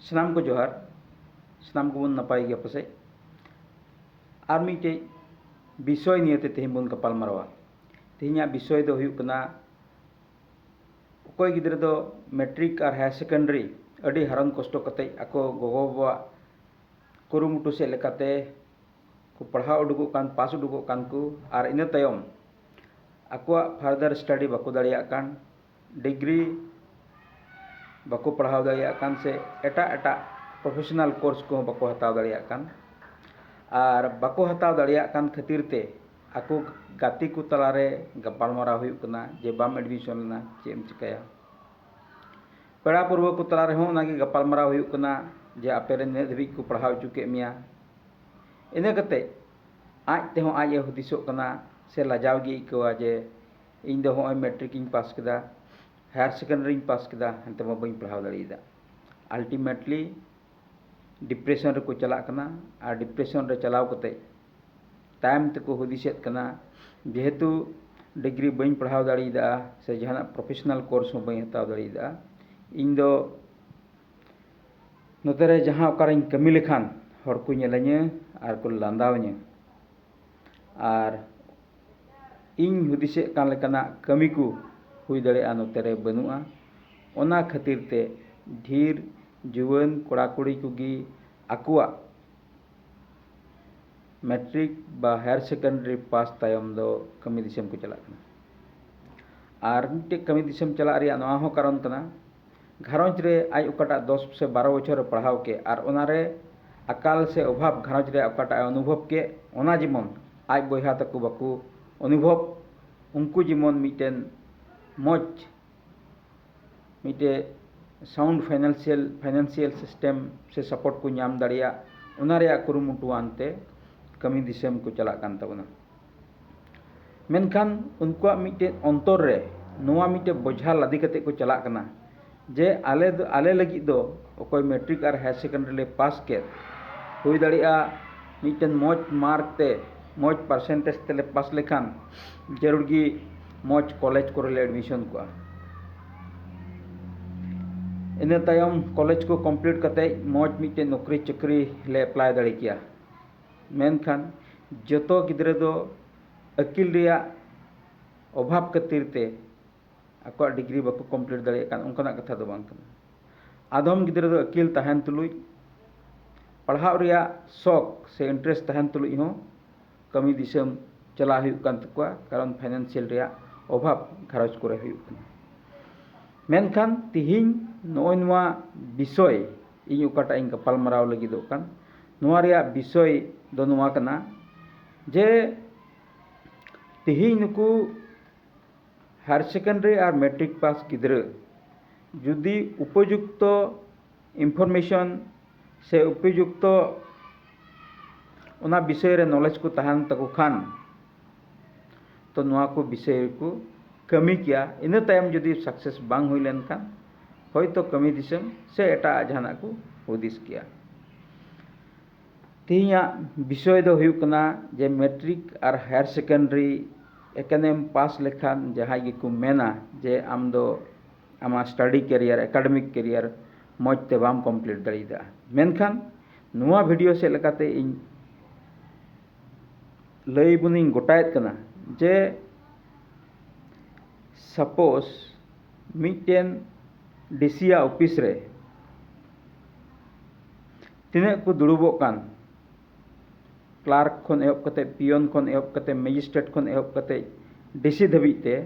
Senam ko johar, senam ko bun napai gya pasai. Ar mite bisoy niye te tehim bun kapal marwa. Tehinya bisoy do huyuk kena okoy gidra do metric ar higher secondary adi haran kosto kate ako gogo baba kurumutu se lekate ku padhau uduguk kan pas uduguk kan ku ar ina tayom akwa further study bako dariyak kan degree bako padhau dariyak kan se eta professional course ko bako hataw dariyak kan ar bako hataw dariyak kan khatir te aku gati ku talare gapalmarau huyuk kena je bam admission na che em chikaya pera purwo ku talare ho nagi gapalmarau huyuk kena je apere ne dhabik ku padhau chuke mia ina kate aj te ho aj e hudisok kena se lajaw gi ikawa je ᱤᱧ ᱫᱚ ᱦᱚᱸᱜᱼᱚᱭ matric ᱤᱧ ᱯᱟᱥ ᱠᱮᱫᱟ ᱦᱟᱭᱟᱨ ᱥᱮᱠᱮন্ᱰᱟᱨᱤ ᱤᱧ ᱯᱟᱥ ᱠᱮᱫᱟ ᱦᱟᱱᱛᱮ ᱢᱟ ᱵᱟᱹᱧ ᱯᱟᱲᱦᱟᱣ ᱫᱟᱲᱮᱭᱟᱫᱟ ᱟᱞᱴᱤᱢᱮᱴᱞᱤ ᱰᱤᱯᱨᱮᱥᱚᱱ ᱨᱮᱠᱚ ᱪᱟᱞᱟᱜ ᱠᱟᱱᱟ ᱟᱨ ᱰᱤᱯᱨᱮᱥᱚᱱ ᱨᱮ ᱪᱟᱞᱟᱣ ᱠᱟᱛᱮ ᱛᱟᱭᱚᱢ ᱛᱮᱠᱚ ᱦᱩᱫᱤᱥᱮᱫ ᱠᱟᱱᱟ ᱡᱮᱦᱮᱛᱩ ᱰᱤᱜᱽᱨᱤ ᱵᱟᱹᱧ ᱯᱟᱲᱦᱟᱣ ᱫᱟᱲᱮᱭᱟᱫᱟ ᱥᱮ ᱡᱟᱦᱟᱱᱟᱜ ᱯᱨᱚᱯᱷᱮᱥᱚᱱᱟᱞ ᱠᱳᱨᱥ ᱦᱚᱸ ᱵᱟᱹᱧ ᱦᱟᱛᱟᱣ ᱫᱟᱲᱮᱭᱟᱫᱟ ᱤᱧ ᱫᱚ ᱱᱚᱛᱮ ᱨᱮ ᱡᱟᱦᱟᱸ ᱚᱠᱟᱨᱮᱧ ᱠᱟᱹᱢᱤ ᱞᱮᱠᱷᱟᱱ ᱦᱚᱲ ᱠᱚ ᱧᱮᱞᱤᱧᱟ ᱟᱨ ᱠᱚ ᱞᱟᱸᱫᱟᱣᱤᱧᱟ ᱟᱨ ᱤᱧ ᱦᱩᱫᱤᱥᱮᱫ ᱠᱟᱱ ᱞᱮᱠᱟᱱᱟᱜ ᱠᱟᱹᱢᱤ ᱠᱚ ᱦᱩᱭ ᱫᱟᱲᱮᱭᱟᱜᱼᱟ ᱱᱚᱛᱮ ᱨᱮ ᱵᱟᱹᱱᱩᱜᱼᱟ ᱚᱱᱟ ᱠᱷᱟᱹᱛᱤᱨ ᱛᱮ ᱰᱷᱮᱨ ᱡᱩᱣᱟᱹᱱ ᱠᱚᱲᱟ ᱠᱩᱲᱤ ᱠᱚᱜᱮ ᱟᱠᱚᱣᱟᱜ ᱢᱮᱴᱨᱤᱠ ᱵᱟ ᱦᱟᱭᱟᱨ ᱥᱮᱠᱮন্ᱰᱟᱨᱤ ᱯᱟᱥ ᱛᱟᱭᱚᱢ ᱫᱚ ᱠᱟᱹᱢᱤ ᱫᱤᱥᱚᱢ ᱠᱚ ᱪᱟᱞᱟᱜ ᱠᱟᱱᱟ ᱟᱨ ᱢᱤᱫᱴᱮᱡ ᱠᱟᱹᱢᱤ ᱫᱤᱥᱚᱢ ᱪᱟᱞᱟᱜ ᱨᱮᱭᱟᱜ ᱱᱚᱣᱟ ᱦᱚᱸ ᱠᱟᱨᱚᱱ ᱠᱟᱱᱟ ᱜᱷᱟᱨᱚᱸᱡᱽ ᱨᱮ ᱟᱡ ᱚᱠᱟᱴᱟᱜ 10 ᱥᱮ 12 ᱵᱚᱪᱷᱚᱨᱮ ᱯᱟᱲᱦᱟᱣ ᱠᱮ ᱟᱨ ᱚᱱᱟᱨᱮ ᱟᱠᱟᱞ ᱥᱮ ᱚᱵᱷᱟᱵ ᱜᱷᱟᱨᱚᱸᱡᱽ ᱨᱮ ᱚᱠᱟᱴᱟᱜ ᱚᱱᱩᱵᱷᱚᱵ ᱠᱮ ᱚᱱᱟ ᱡᱮᱢᱚᱱ ᱟᱡ ᱵᱚᱭᱦᱟ ᱛᱟᱠᱚ ᱵᱟᱠᱚ ᱚᱱᱩᱵᱷᱚᱵ उनको जेमन मिटेन मज मिटे साउंड फाइनेंशियल सिस्टम से सपोर्ट को नाम दाड़िया उना रेया कुरुमुटु आनते कमी दिसम को चला कान ताबना मेनखान उनको मिटे अंतर रे नोआ मिटे बोझा लादी कते को चला कना जे आले लगी दो ओकोय मैट्रिक और हायर सेकेंडरी ले पास के हुई दाड़िया मिटेन मज मार्क ते मज परसेंटेज तेले पास लेखान जरूर गी मज कॉलेज को एडमिशन को इन तायम कॉलेज को कंप्लीट करते मज मिटे नौकरी चाकरी ले अप्लाई दाड़े किया मेनखान जतो गिद्रे दो अकिल रिया अभाव खातिर ते आको डिग्री बाको कंप्लीट दाड़े कान उनकाना कथा दो बांग कना आदम गिद्रे दो अकिल तहन तुलुई पढ़ाव रिया शौक से इंटरेस्ट तहन तुलुई हो कमी दिसम चला हुई कान तकवा कारण फाइनेंशियल रिया अभाव घारज को हुई कना मेनखान तिहिन नोय नोआ विषय इन ओकाटा इन गपाल मराव लगी दो कान नोआ रिया विषय दो नोआ कना जे तिहिन नुकु हायर सेकेंडरी और मैट्रिक पास गिद्रे जुदी उपयुक्त इनफॉरमेशन से उपयुक्त उना विषय रे नॉलेज को तहन तको खान तो नोआ को विषय को कमी किया इन तायम जुदी सक्सेस बांग हुई लेन खान होय तो कमी दिसम से एटा जहाना को हुदिस किया तिहिया विषय दो हुई कना जे मैट्रिक और हायर सेकेंडरी एकानेम पास लेखान जहां गी को मेना जे आम दो आमा स्टडी कैरियर एकेडमिक कैरियर मज ते बाम कंप्लीट दाड़ीदा मेनखान नोआ वीडियो से लेकाते इन लई बुनिंग गोटायत कना जे सपोज मिटेन डीसीया ऑफिस रे तिने को दुड़ुबो कान क्लार्क खन एहब कते पियन खन एहब कते मैजिस्ट्रेट खन एहब कते डीसी धबिते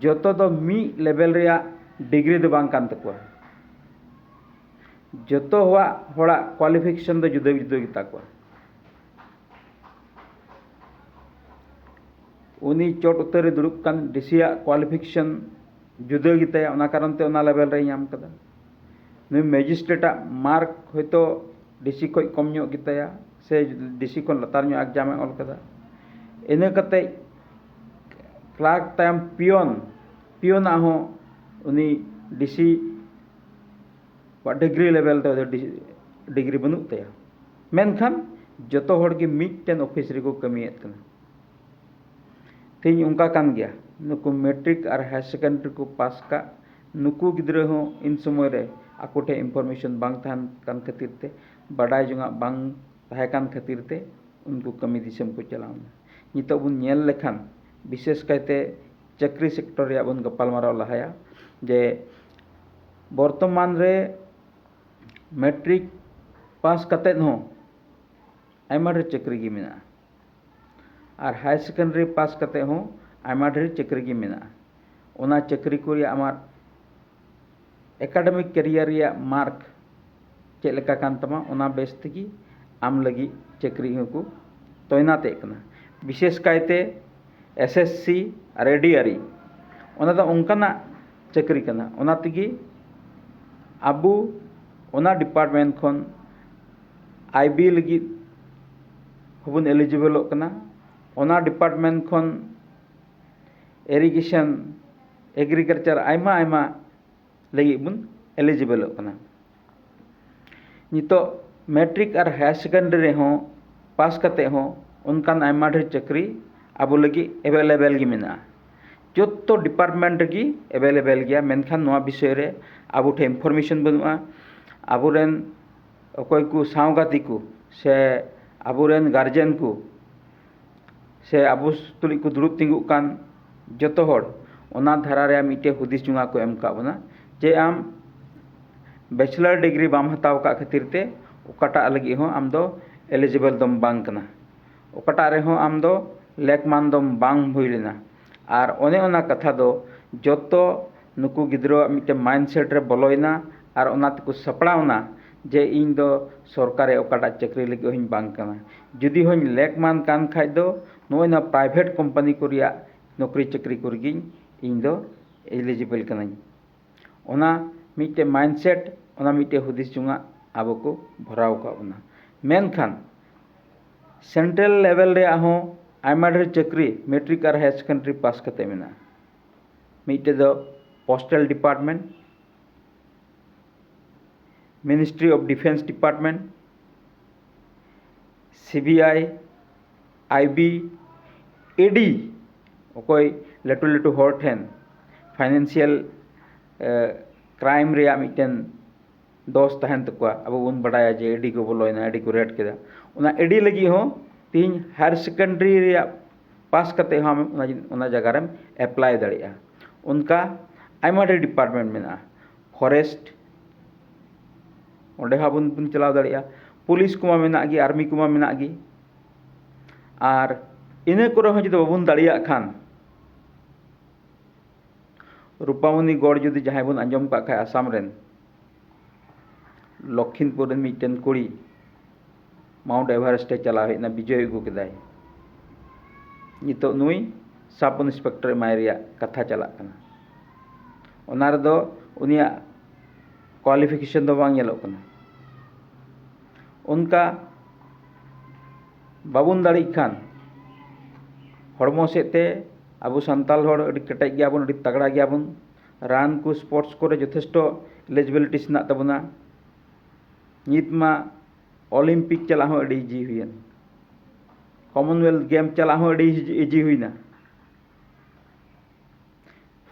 जतो दो मी लेवल रिया डिग्री दो बांग कान तकवा जतो हुआ होड़ा क्वालिफिकेशन दो जुदा जुदा गिता को उनी चोट उतर दुड़ुब कान डीसीया क्वालिफिकेशन जुदा गिताया उना कारण ते उना लेवल रे नाम कदा नुई मैजिस्ट्रेटा मार्क होयतो डीसी खय कम ᱧᱚᱜ गिताया से डीसी खन लतार ᱧᱚᱜ एग्जाम ऑल कदा इने कते क्लार्क तायम पियन हो उनी डीसी डिग्री लेवल तो डिग्री बनु तया मेनखान जतो होड़ के मिटन ऑफिस रे को कमियत कना तीन उनका कान गया नुकु मैट्रिक और हायर सेकेंडरी को पास का नुकु गिद्रे हो इन समय रे ako ठे इन्फॉर्मेशन बांग तहन kan खातिर ते बाडाय जोंगा बांग tahay kan खातिर ते उनको कमी दिसम को चलावना नितो बुन नेल लेखान विशेष कहते चाकरी सेक्टर रे बन गपाल माराव लहाया जे वर्तमान रे मैट्रिक पास कते हो आयमा ढेर चाकरी गी मेना और हाई सेकेंडरी पास कते हो आयमा ढेर चाकरी गी मेना ओना चाकरी को आमार एकाडेमिक कैरियर या मार्क चेक लेका कान तमा ओना बेस तेगी आम लगी चाकरी को तैनाते कना विशेष कायते एसएससी और एडीआरई ओना दा उनकाना चाकरी कना ओना तेगी आबू ओना डिपार्टमेंट खन आईबी लगी हबुन एलिजिबल कना ओना डिपार्टमेंट खन इरिगेशन एग्रीकल्चर आयमा आयमा लगी बुन एलिजिबल कना नितो मैट्रिक और हायर सेकेंडरी हो पास करते हो उनकान आयमा ढेर चाकरी अब लगी एवेलेबल गी मेना जो डिपार्टमेंट की एवेलेबल गया मेनखान नोआ विषय रे अब ठे इन्फॉर्मेशन बनुआ आबुरेन अकोय को सावगाती को से आबुरेन गार्जियन को से आबु तुलिक को दुरुब तिंगु कान जतो होड़ ओना धारा रे मिटे हुदिस जुंगा को एम का बना जे आम बैचलर डिग्री बाम हताव का खातिर ते ओकाटा लगी हो आम दो एलिजिबल दम बांग कना ओकाटा रे हो आम दो लेकमान दम बांग हुई लेना और ओने ओना कथा दो जतो नुकु गिद्रो मिटे माइंडसेट रे बोलोइना और ओना तको सपड़ावना जे इन दो सरकारे ओकाटा चाकरी लगी होइन बांग कना जुदी होइन लेकमान कान खाइ दो नोइना प्राइवेट कंपनी को रिया नौकरी चाकरी करगी इन दो एलिजिबल कनाई ओना मिटे माइंडसेट ओना मिटे हुदिस जुंगा आबो को भराव का ओना मेनखान सेंट्रल लेवल रे आहो आयमा ढेर चाकरी मैट्रिक और हायर सेकेंडरी पास करते मेना मिटे दो postal department ministry of defence department CBI IB ED ओकोय लटू लटू हर ठेन फाइनेंशियल क्राइम रे मिटेन दोष तहन तकवा अब उन बड़ाया जे एडी को बोलोइना एडी को रेड केदा उना एडी लगी हो तीन हायर सेकेंडरी रे पास करते हम उना जगह रे अप्लाई दाड़िया उनका आयमा ढेर डिपार्टमेंट मेना फॉरेस्ट ओंडे हाबुन बुन चलाव दाड़िया पुलिस कुमा मेना गी आर्मी कुमा मेना गी और इने करे हो जदि बाबुन दाड़िया खान रूपामणि गौड़ जुदी जहां बन आंजम का खाय आसाम रेन लखीमपुर रेन मिटेन कुड़ी माउंट एवरेस्ट चला हेना विजय अगू केदाय नितो नुई सब इंस्पेक्टर मायरिया कथा चला कना ओना रे दो उनिया क्वालिफिकेशन दो बांग येलो कना उनका बाबुन दाड़ी खान हड़मो सेते आबो सान्ताल हड़ अडी केटाई गयाबन अडी तगड़ा गयाबन रान को स्पोर्ट्स को यथेष्ट एलिजिबिलिटी ना तबना नितमा ओलम्पिक चला हो अडी इजी हुईन कॉमनवेल्थ गेम चला हो अडी इजी हुईना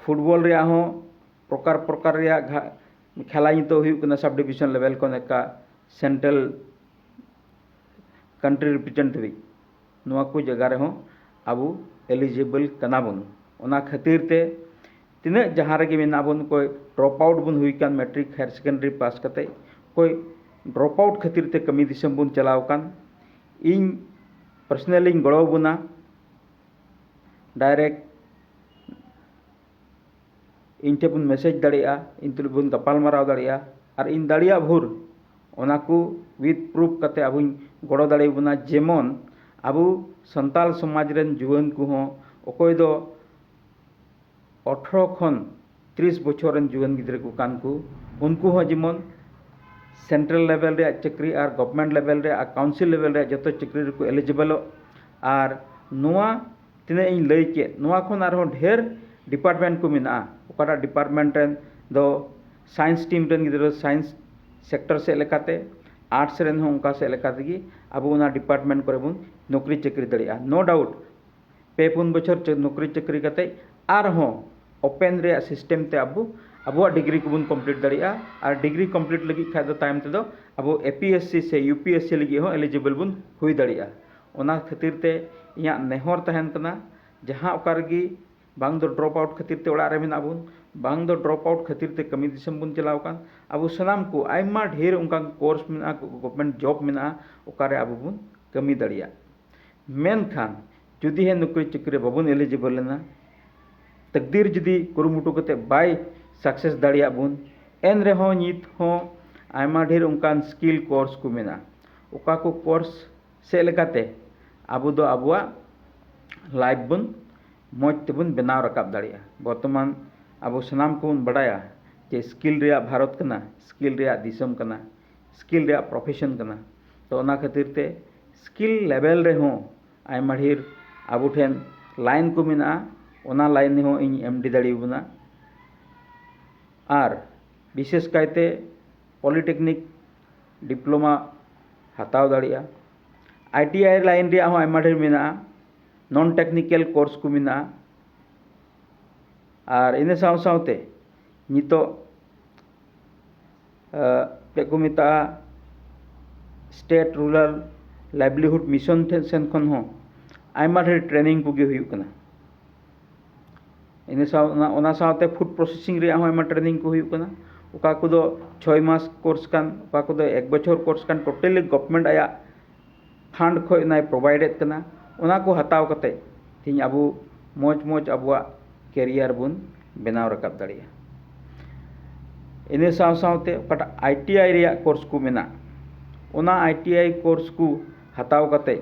फुटबॉल रे हो प्रकार प्रकार रे खेला तो हुई सब डिविजन लेवल को एका सेंट्रल कंट्री रिप्रेजेंटेटिव नोआ को जगह रे हो आबू एलिजिबल कना बन ओना खातिर ते तिना जहाँ रे मेना बन कोई ड्रॉप आउट बन हुई कान मैट्रिक हायर सेकेंडरी पास करते कोई ड्रॉप आउट खातिर ते कमी दिसम बन चलाव कान इन पर्सनली गड़ो बना डायरेक्ट इन टे बन मैसेज दाड़िया इन तुल बन गपाल माराव दाड़िया और इन दाड़िया भोर ओना को विद प्रूफ करते अब गड़ो दाड़े बना जेमन आबू संताल समाज रेन जुआन को हो अकोय दो 18 खन 30 बछर रेन जुआन गिद्रे को कान को उनको हो जेमन सेंट्रल लेवल रे चाकरी और गवर्नमेंट लेवल रे काउंसिल लेवल रे जतो चाकरी को एलिजिबल और नोआ तिने इन लई के नोआ खन आरो ढेर डिपार्टमेंट को मिना ओकाटा डिपार्टमेंट रेन दो साइंस टीम रेन गिद्रे साइंस सेक्टर से लेकाते आर्ट्स रेन हो उनका से लेकाते गी अब उना डिपार्टमेंट करे बुन नौकरी चाकरी दाड़िया नो डाउट पे पुन बछर नौकरी चाकरी करते आर हो ओपन रे सिस्टम ते अब ᱟᱵᱚᱣᱟᱜ ᱰᱤᱜᱽᱨᱤ ᱠᱚᱵᱚᱱ ᱠᱚᱢᱯᱞᱤᱴ ᱫᱟᱲᱮᱭᱟᱜᱼᱟ ᱟᱨ ᱰᱤᱜᱽᱨᱤ ᱠᱚᱢᱯᱞᱤᱴ ᱞᱟᱹᱜᱤᱫ ᱠᱷᱟᱡ ᱫᱚ ᱛᱟᱭᱚᱢ ᱛᱮᱫᱚ ᱟᱵᱚ APSC ᱥᱮ UPSC ᱞᱟᱹᱜᱤᱫ ᱦᱚᱸ ᱮᱞᱤᱡᱤᱵᱮᱞ ᱵᱚᱱ ᱦᱩᱭ ᱫᱟᱲᱮᱭᱟᱜᱼᱟ ᱚᱱᱟ ᱠᱷᱟᱹᱛᱤᱨ ᱛᱮ ᱤᱧᱟᱹᱜ ᱱᱮᱦᱚᱨ ᱛᱟᱦᱮᱱ ᱠᱟᱱᱟ ᱡᱟᱦᱟᱸ ᱚᱠᱟ ᱨᱮᱜᱮ ᱵᱟᱝ ᱫᱚ ᱰᱨᱚᱯ ᱟᱣᱩᱴ ᱠᱷᱟᱹᱛᱤᱨ ᱛᱮ ᱚᱲᱟᱜ ᱨᱮ ᱢᱮᱱᱟᱜ ᱵᱚᱱ ᱵᱟᱝ ᱫᱚ ᱰᱨᱚᱯ ᱟᱣᱩᱴ ᱠᱷᱟᱹᱛᱤर ᱛᱮ ᱠᱟᱹᱢᱤ ᱫᱤᱥᱚᱢ ᱵᱚᱱ ᱪᱟᱞᱟᱣ ᱟᱠᱟᱱ ᱟᱵᱚ ᱥᱟᱱᱟᱢ ᱠᱚ ᱟᱭᱢᱟ ᱰᱷᱮᱨ ᱚᱱᱠᱟᱱ ᱠᱳᱨᱥ ᱢᱮᱱᱟᱜᱼᱟ ᱜᱚᱵᱷᱚᱨᱱᱢᱮᱱᱴ ᱡᱚᱵ ᱢᱮᱱᱟᱜᱼᱟ ᱚᱠᱟᱨᱮ ᱟᱵᱚ ᱵᱚᱱ ᱠᱟᱹᱢᱤ ᱫᱟᱲᱮᱭᱟᱜ ᱢᱮᱱᱠᱷᱟᱱ ᱡᱩᱫᱤ ᱦᱮᱸ ᱱᱚᱠᱨᱤ ᱪᱟᱹᱠᱨᱤ ᱵᱟᱵᱚᱱ ᱮᱞᱤᱡᱤᱵᱮᱞ ᱞᱮᱱᱟ ᱛᱟᱠᱫᱤᱨ ᱡᱩᱫᱤ ᱠᱩᱨᱩᱢᱩᱴᱩ ᱠᱟᱛᱮ ᱵᱟᱭ ᱥᱟᱠᱥᱮᱥ ᱫᱟᱲᱮᱭᱟᱜ ᱵᱚᱱ ᱮᱱ ᱨᱮᱦᱚᱸ ᱱᱤᱛ ᱦᱚᱸ ᱟᱭᱢᱟ ᱰᱷᱮᱨ ᱚᱱᱠᱟᱱ ᱥᱠᱤᱞ ᱠᱳᱨᱥ ᱠᱚ ᱢᱮᱱᱟᱜᱼᱟ ᱚᱠᱟ ᱠᱚ ᱠᱳᱨᱥ ᱥᱮᱫ ᱞᱮᱠᱟᱛᱮ ᱟᱵᱚ ᱫᱚ ᱟᱵᱚᱣᱟᱜ ᱞᱟᱭᱤᱯᱷ ᱵᱚᱱ ᱢᱚᱡᱽ ᱛᱮᱵᱚᱱ ᱵᱮᱱᱟᱣ ᱨᱟᱠᱟᱵ ᱫᱟᱲᱮᱭᱟᱜᱼᱟ ᱵᱚᱨᱛᱚᱢᱟᱱ ᱟᱵᱚ ᱥᱟᱱᱟᱢ ᱠᱚᱵᱚᱱ ᱵᱟᱰᱟᱭᱟ ᱡᱮ ᱥᱠᱤᱞ ᱨᱮᱭᱟᱜ ᱵᱷᱟᱨᱚᱛ ᱠᱟᱱᱟ ᱥᱠᱤᱞ ᱨᱮᱭᱟᱜ ᱫᱤᱥᱚᱢ ᱠᱟᱱᱟ ᱥᱠᱤᱞ ᱨᱮᱭᱟᱜ ᱯᱨᱚᱯᱷᱮᱥᱚᱱ ᱠᱟᱱᱟ ᱛᱚ ᱚᱱᱟ ᱠᱷᱟᱹᱛᱤᱨ ᱛᱮ ᱥᱠᱤल লেভেল ᱨᱮᱦᱚᱸ ᱟᱭᱢᱟ ᱰᱷᱮᱨ ᱟᱵᱚ ᱴᱷᱮᱱ ᱞᱟᱭᱤᱱ ᱠᱚ ᱢᱮᱱᱟᱜᱼᱟ ᱚᱱᱟ ᱞᱟᱭᱤᱱ ᱦᱚᱸ ᱤᱧ ᱮᱢᱰᱤ ᱫᱟᱲᱮᱭᱟᱵᱚᱱᱟ ᱟᱨ বিশেষ কায়তে পলিটেকনিক ডিপ্লোমা হাতাও দাড়িয়া ITI লাইন ᱨᱮᱭᱟᱜ ᱦᱚᱸ ᱟᱭᱢᱟ ᱰᱷᱮᱨ ᱢᱮᱱᱟᱜᱼᱟ নন টেকনিক্যাল কোর্স ᱠᱚ ᱢᱮᱱᱟᱜᱼᱟ ᱟᱨ ᱤᱱᱟᱹ ᱥᱟᱶ ᱥᱟᱶᱛᱮ ᱱᱤᱛᱚᱜ ᱪᱮᱫ ᱠᱚ ᱢᱮᱛᱟᱜᱼᱟ ᱥᱴᱮᱴ ᱨᱩᱨᱟᱞ ᱞᱟইভᱞᱤᱦᱩᱰ ᱢᱤশন ᱥᱮᱱ ᱠᱷᱚᱱ ᱦᱚᱸ ᱟᱭᱢᱟ ᱰᱷᱮᱨ ᱴᱨᱮᱱᱤᱝ ᱠᱚᱜᱮ ᱦᱩᱭᱩᱜ ᱠᱟᱱᱟ ᱤᱱᱟᱹ ᱥᱟᱶ ᱚᱱᱟ ᱥᱟᱶᱛᱮ ᱯᱷᱩᱰ ᱯᱨᱚᱥᱮᱥᱤᱝ ᱨᱮᱭᱟᱜ ᱦᱚᱸ ᱟᱭᱢᱟ ᱴᱨᱮᱱᱤᱝ ᱠᱚ ᱦᱩᱭᱩᱜ ᱠᱟᱱᱟ ᱚᱠᱟ ᱠᱚᱫᱚ 6 ᱢᱟᱥ ᱠᱳᱨᱥ ᱠᱟᱱ ᱚᱠᱟ ᱠᱚᱫᱚ 1 ᱵᱚᱪᱷᱚᱨ ᱠᱳᱨᱥ ᱠᱟᱱ ᱴᱳᱴᱟᱞᱤ ᱜᱚᱵᱷᱚᱨᱱᱢᱮᱱᱴ ᱟᱭᱟᱜ ᱯᱷᱟন্ড ᱠᱷᱚᱡ ᱚᱱᱟᱭ ᱯᱨᱳᱵᱷᱟᱭᱤᱰᱮᱫ ᱠᱟᱱᱟ ᱚᱱᱟ ᱠᱚ ᱦᱟᱛᱟᱣ ᱠᱟᱛᱮ ᱛᱮᱦᱮᱧ ᱟᱵᱚ ᱢᱚᱡᱽ ᱟᱵᱚᱣᱟᱜ ᱠᱮᱨᱤᱭᱟᱨ ᱵᱚᱱ ᱵᱮᱱᱟᱣ ᱨᱟᱠᱟᱵ ᱫᱟᱲᱮᱭᱟᱜᱼᱟ ᱤᱱᱟᱹ ᱥᱟᱶ ᱥᱟᱶᱛᱮ ᱚᱠᱟᱴᱟᱜ ITI ᱨᱮᱭᱟᱜ ᱠᱳᱨᱥ ᱠᱚ ᱢᱮᱱᱟᱜ ᱚᱱᱟ ITI ᱠᱳᱨᱥ ᱠᱚ ᱦᱟᱛᱟᱣ ᱠᱟᱛᱮ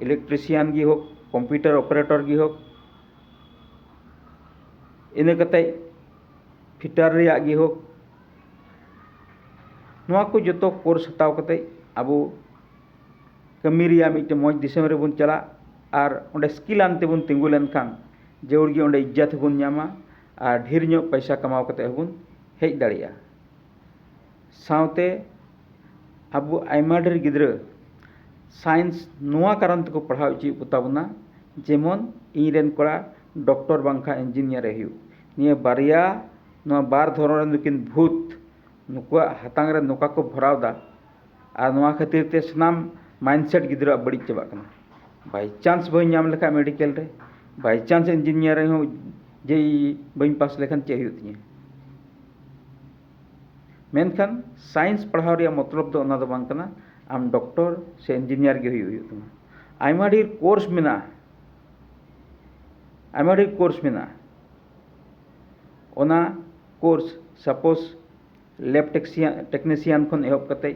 इलेक्ट्रिशियन गी होक कंप्यूटर ऑपरेटर गी होक ᱤᱱᱟᱹ ᱠᱟᱛᱮ ᱯᱷᱤᱴᱟᱨ ᱨᱮᱭᱟᱜ ᱜᱮ ᱦᱳᱠ ᱱᱚᱣᱟ ᱠᱚ ᱡᱚᱛᱚ ᱠᱳᱨᱥ ᱦᱟᱛᱟᱣ ᱠᱟᱛᱮ ᱟᱵᱚ ᱠᱟᱹᱢᱤ ᱨᱮᱭᱟᱜ ᱢᱤᱫᱴᱮᱱ ᱢᱚᱡᱽ ᱫᱤᱥᱚᱢ ᱨᱮᱵᱚᱱ ᱪᱟᱞᱟᱜ ᱟᱨ ᱚᱸᱰे ᱥᱠᱤᱞ ᱟᱱ ᱛᱮᱵᱚᱱ ᱛᱤᱸᱜᱩ ᱞᱮᱱᱠᱷᱟन ᱡᱟᱹᱨᱩᱲ ᱜᱮ ᱚᱸᱰᱮ ᱤज्ᱡᱚᱛ ᱦᱚᱸᱵᱚᱱ ᱧᱟᱢᱟ ᱟᱨ ᱰᱷᱮᱨ ᱧᱚᱜ ᱯᱚᱭᱥᱟ ᱠᱟᱢᱟᱣ ᱠᱟᱛᱮ ᱦᱚᱸᱵᱚᱱ ᱦᱮᱡ ᱫᱟᱲᱮᱭᱟᱜᱼᱟ ᱥᱟᱶᱛᱮ ᱟᱵᱚ ᱟᱭᱢᱟ ᱰᱷᱮᱨ ᱜᱤᱫᱽᱨᱟᱹ साइंस नोआ कारण तक पढ़ाव उचित बताबना जेमन इन कड़ा डॉक्टर बांखा इंजीनियर हो निये बारिया नोआ बार धरण दुकिन भूत नुकुआ हातांग रे नोका को भरावदा आ नोआ खातिर ते सनाम माइंडसेट गिद्रा बड़ी चबा कना बाय चांस बई नाम लेखा मेडिकल रे बाय चांस इंजीनियर हो जे बई पास लेखन चे हुई तिया मेनखान साइंस पढ़ाव रे मतलब दो ओना दो बांग कना आम डॉक्टर से इंजीनियर के हुई तुम आयमा ढेर कोर्स मेना ओना कोर्स सपोज लैब टेक्नीशियन खन एहब कते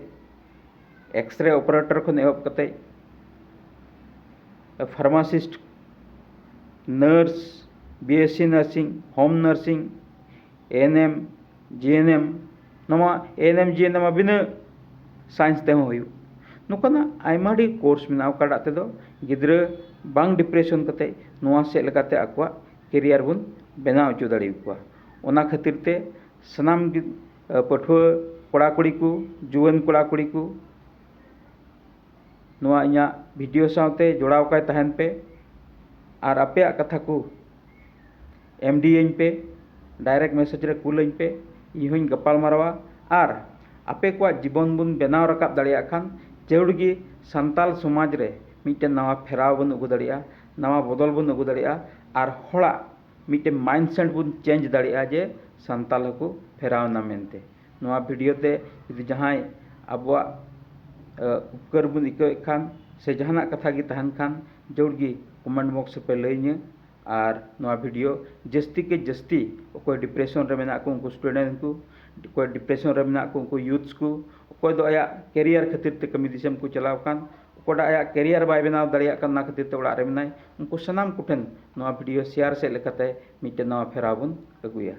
एक्सरे ऑपरेटर खन एहब कते pharmacist nurse BSc nursing home nursing ANM GNM नवा ANM GNM बिना साइंस ते हुई नुकाना आयमा ढेर कोर्स मेना ओकाडा तेदो गिद्रा बांग डिप्रेशन कते नोआ से लेकाते आकवा कैरियर बन बनाव हचो दाड़ेकुआ ओना खातिर ते सनाम पठुआ कोड़ा कुड़ी को जुआन कोड़ा कुड़ी को नोआ इया वीडियो सावते जोड़ाव काय तहन पे आर आपे कथा को MD इन पे डायरेक्ट मैसेज रे कुलइन पे इहोइन गपाल मारवा आर आपे को जीवन बन बनाव रकाब दाड़िया खान जरूरी सान्ताल समाज रे मिटे नवा फेराव बन अगु दाड़िया नवा बदल बन अगु दाड़िया आर होड़ा मिटे माइंडसेट बन चेंज दाड़िया जे सान्ताल को फेराव ना मेनते नवा वीडियो ते यदि जहां अबवा उपकर बन इको खान से जहाना कथा गी तहन खान जरूरी कमेंट बॉक्स पे लइने आर नवा वीडियो जस्ती के जस्ती कोई डिप्रेशन रे मेना को उनको स्टूडेंट को कोई डिप्रेशन रे मेना को उनको यूथ्स को कोई दो आया कैरियर खातिर ते कमी दिसम को चलाव कान कोडा आया कैरियर बाय बनाव दाड़िया कान ना खातिर ते ओड़ा रे मेनाय उनको सनाम कुठन नवा वीडियो शेयर से लेकाते मिटे नवा फेराव बन अगुया।